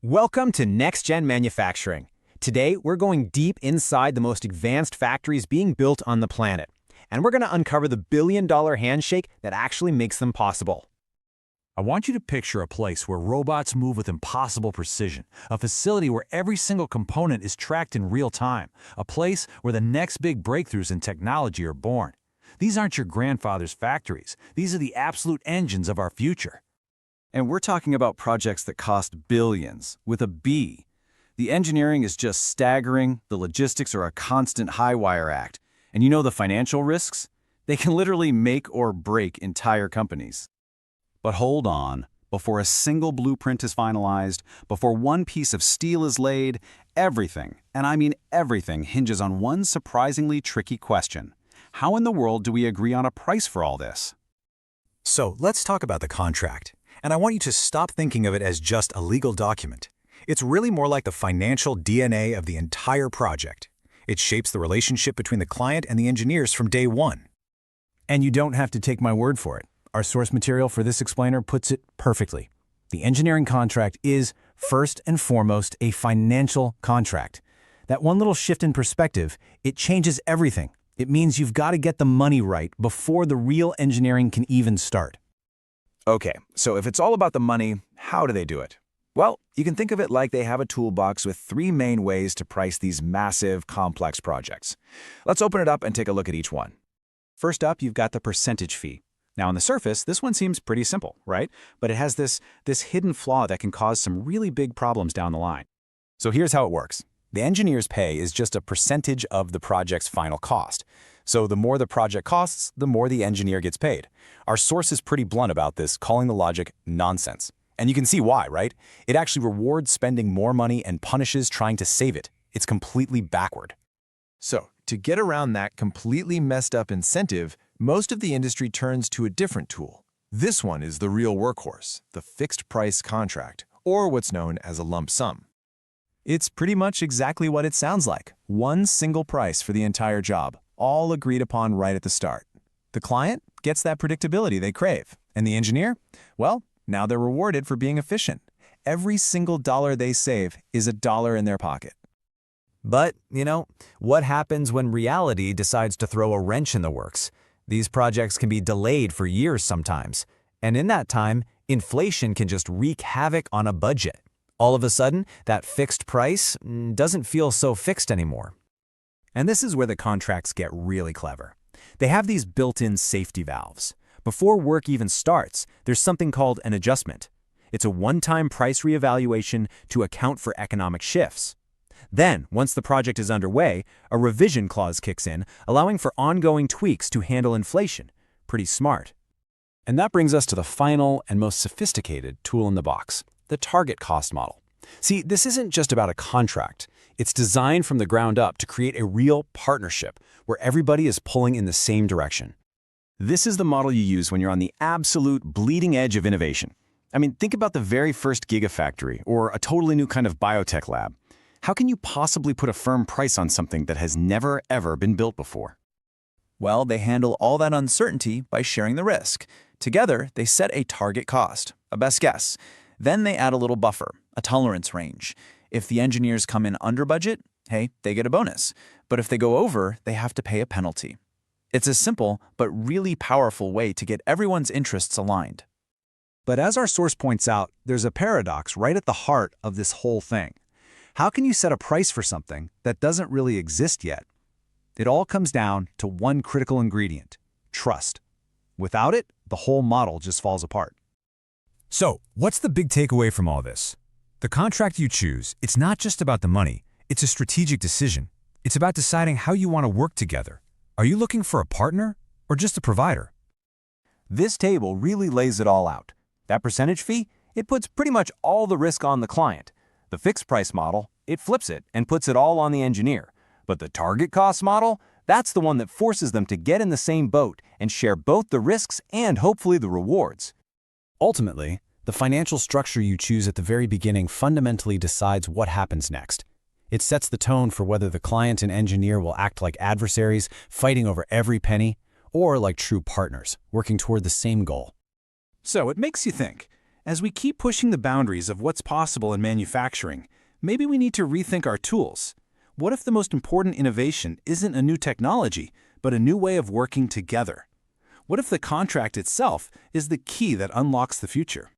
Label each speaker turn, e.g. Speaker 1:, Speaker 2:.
Speaker 1: Welcome to Next Gen Manufacturing. Today, we're going deep inside the most advanced factories being built on the planet. And we're going to uncover the billion-dollar handshake that actually makes them possible.
Speaker 2: I want you to picture a place where robots move with impossible precision, a facility where every single component is tracked in real time, a place where the next big breakthroughs in technology are born. These aren't your grandfather's factories. These are the absolute engines of our future.
Speaker 3: And we're talking about projects that cost billions, with a B. The engineering is just staggering, the logistics are a constant high-wire act. And you know the financial risks? They can literally make or break entire companies. But hold on, before a single blueprint is finalized, before one piece of steel is laid, everything, and I mean everything, hinges on one surprisingly tricky question. How in the world do we agree on a price for all this?
Speaker 4: So let's talk about the contract. And I want you to stop thinking of it as just a legal document. It's really more like the financial DNA of the entire project. It shapes the relationship between the client and the engineers from day one.
Speaker 1: And you don't have to take my word for it. Our source material for this explainer puts it perfectly. The engineering contract is, first and foremost, a financial contract. That one little shift in perspective, it changes everything. It means you've got to get the money right before the real engineering can even start.
Speaker 5: Okay, so if it's all about the money, how do they do it? Well, you can think of it like they have a toolbox with three main ways to price these massive, complex projects. Let's open it up and take a look at each one. First up, you've got the percentage fee. Now, on the surface, this one seems pretty simple, right? But it has this hidden flaw that can cause some really big problems down the line. So here's how it works. The engineer's pay is just a percentage of the project's final cost. So the more the project costs, the more the engineer gets paid. Our source is pretty blunt about this, calling the logic nonsense. And you can see why, right? It actually rewards spending more money and punishes trying to save it. It's completely backward.
Speaker 6: So, to get around that completely messed up incentive, most of the industry turns to a different tool. This one is the real workhorse, the fixed price contract, or what's known as a lump sum. It's pretty much exactly what it sounds like. One single price for the entire job, all agreed upon right at the start. The client gets that predictability they crave. And the engineer? Well, now they're rewarded for being efficient. Every single dollar they save is a dollar in their pocket.
Speaker 7: But, what happens when reality decides to throw a wrench in the works? These projects can be delayed for years sometimes. And in that time, inflation can just wreak havoc on a budget. All of a sudden, that fixed price doesn't feel so fixed anymore.
Speaker 1: And this is where the contracts get really clever. They have these built-in safety valves. Before work even starts, there's something called an adjustment. It's a one-time price reevaluation to account for economic shifts. Then, once the project is underway, a revision clause kicks in, allowing for ongoing tweaks to handle inflation. Pretty smart.
Speaker 3: And that brings us to the final and most sophisticated tool in the box, the target cost model. See, this isn't just about a contract. It's designed from the ground up to create a real partnership where everybody is pulling in the same direction. This is the model you use when you're on the absolute bleeding edge of innovation. I mean, think about the very first Gigafactory or a totally new kind of biotech lab. How can you possibly put a firm price on something that has never, ever been built before?
Speaker 6: Well, they handle all that uncertainty by sharing the risk. Together, they set a target cost, a best guess. Then they add a little buffer, a tolerance range. If the engineers come in under budget, hey, they get a bonus. But if they go over, they have to pay a penalty. It's a simple but really powerful way to get everyone's interests aligned.
Speaker 4: But as our source points out, there's a paradox right at the heart of this whole thing. How can you set a price for something that doesn't really exist yet? It all comes down to one critical ingredient: trust. Without it, the whole model just falls apart.
Speaker 2: So, what's the big takeaway from all this? The contract you choose, it's not just about the money. It's a strategic decision. It's about deciding how you want to work together. Are you looking for a partner or just a provider?
Speaker 1: This table really lays it all out. That percentage fee, it puts pretty much all the risk on the client. The fixed price model, it flips it and puts it all on the engineer. But the target cost model, that's the one that forces them to get in the same boat and share both the risks and hopefully the rewards.
Speaker 3: Ultimately, the financial structure you choose at the very beginning fundamentally decides what happens next. It sets the tone for whether the client and engineer will act like adversaries, fighting over every penny, or like true partners, working toward the same goal.
Speaker 5: So it makes you think.
Speaker 1: As we keep pushing the boundaries of what's possible in manufacturing, maybe we need to rethink our tools. What if the most important innovation isn't a new technology, but a new way of working together? What if the contract itself is the key that unlocks the future?